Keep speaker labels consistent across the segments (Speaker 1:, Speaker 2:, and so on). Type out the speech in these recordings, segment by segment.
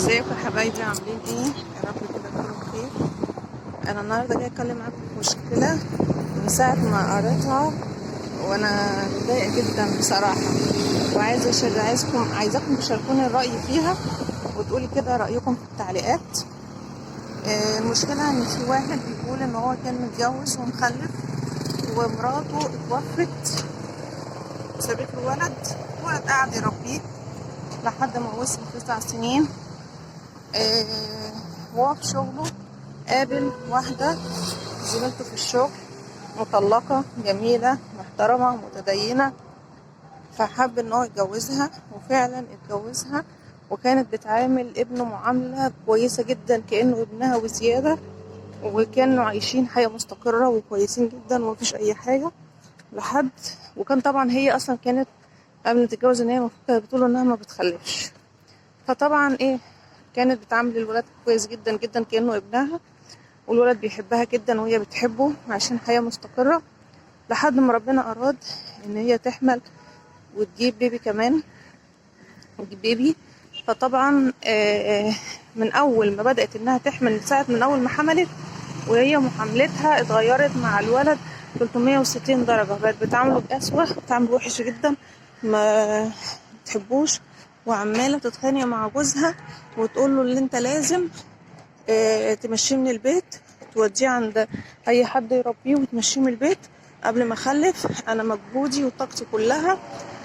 Speaker 1: ازيكم يا حبايبي، عاملين ايه؟ يا رب كده تكونوا بخير. انا النهارده جايه اتكلم معاكم في مشكله من ساعه ما قريتها وانا متضايقه جدا بصراحه، عايزاكم تشاركوني الراي فيها وتقولي كده رايكم في التعليقات. المشكله ان في واحد بيقول ان هو كان متجوز ومخلف ومراته اتوفت وسابت له ولد قاعد يربيه لحد ما وصل 9 سنين. وهو في شغله قابل واحدة زميلته في الشغل مطلقة جميلة محترمة متدينة، فحب ان هو يتجوزها وفعلا اتجوزها، وكانت بتعامل ابنه معاملة كويسة جدا كأنه ابنها وزيادة، وكانوا عايشين حياة مستقرة وكويسين جدا ومفيش اي حاجة لحد. وكان طبعا هي اصلا كانت قبل ما تتجوز ان هي المفروض بتقول انها ما بتخلفش، فطبعا كانت بتعامل الولاد كويس جدا جدا كأنه ابنها، والولد بيحبها جدا وهي بتحبه عشان حياة مستقرة، لحد ما ربنا أراد إن هي تحمل وتجيب بيبي كمان، وتجيب بيبي. فطبعا من أول ما بدأت إنها تحمل، من أول ما حملت وهي محاملتها اتغيرت مع الولد 360 درجة، بقت بتعامله بأسوأ، بتعامله وحش جدا، ما بتحبوش، وعمالة تتخانق مع جوزها وتقول له اللي انت لازم تمشيه من البيت، توديه عند اي حد يربيه وتمشيه من البيت قبل ما اخلف. انا مجهودي وطاقتي كلها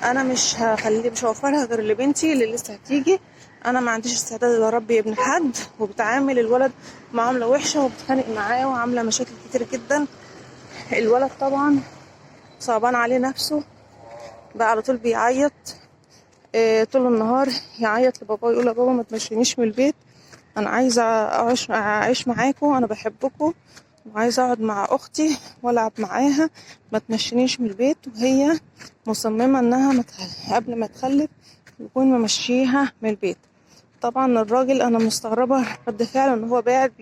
Speaker 1: انا مش هوفرها غير لبنتي اللي لسه هتيجي، انا ما عنديش استعداد اربي ابن حد. وبتعامل الولد معامله وحشه وبتخانق معاه وعامله مشاكل كتير جدا. الولد طبعا صعبان عليه نفسه، بقى على طول بيعيط طول النهار، يعيط لبابا يقول لبابا ما تمشينيش من البيت، انا عايزه اعيش معاكم، انا بحبكم وعايزه اقعد مع اختي والعب معاها، ما تمشينيش من البيت. وهي مصممه انها قبل ما تخلف يكون ممشيها من البيت. طبعا الراجل انا مستغربه رد فعله، ان هو قاعد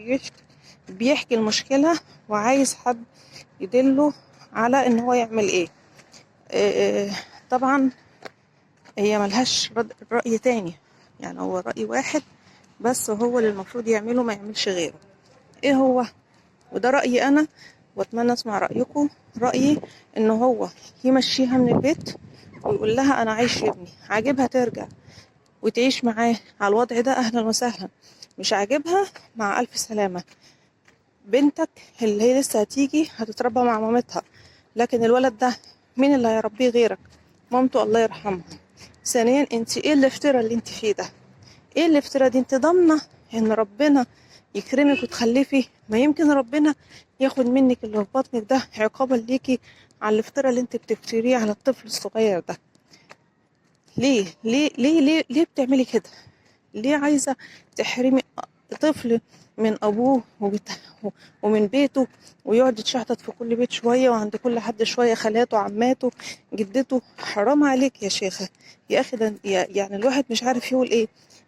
Speaker 1: بيحكي المشكله وعايز حد يدله على ان هو يعمل ايه. طبعا هي ملهاش رأي تاني، يعني هو رأي واحد بس هو اللي المفروض يعمله، ما يعملش غيره. ايه هو؟ وده رأيي انا، واتمنى اسمع رأيكم. رأيي ان هو يمشيها من البيت ويقول لها انا عايش لابني، عاجبها ترجع وتعيش معاه على الوضع ده اهلا وسهلا، مش عاجبها مع الف سلامة. بنتك اللي هي لسه هتيجي هتتربى مع مامتها، لكن الولد ده مين اللي هيربيه غيرك؟ مامته الله يرحمها. ثانيا انت ايه الافتراء اللي انت فيه ده؟ ايه الافتراء دي؟ انت ضامنه ان ربنا يكرمك وتخلفي؟ ما يمكن ربنا ياخد منك اللي في بطنك ده عقابا ليكي على الافتراء اللي انت بتفتريه على الطفل الصغير ده. ليه بتعملي كده؟ ليه عايزه تحرمي طفل من ابوه ومن بيته، ويقعد يتشحطط في كل بيت شويه وعند كل حد شويه، خالاته عماته جدته؟ حرام عليك يا شيخه يا اخي، ده يعني الواحد مش عارف يقول ايه.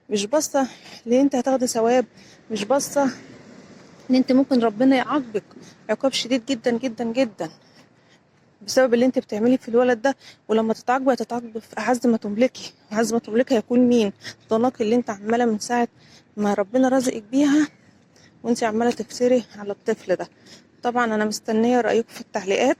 Speaker 1: مش باصه ان انت هتاخدي ثواب، مش باصه ان انت ممكن ربنا يعاقبك عقاب شديد جدا جدا جدا بسبب اللي انت بتعملي في الولد ده. ولما تتعاقبي هتتعاقبي في اعز ما تملكي، اعز ما تملكي هيكون مين؟ طلاق اللي انت عماله من ساعه ما ربنا رزقك بيها وانت عماله تفتري على الطفل ده. طبعا انا مستنيه رايكم في التعليقات.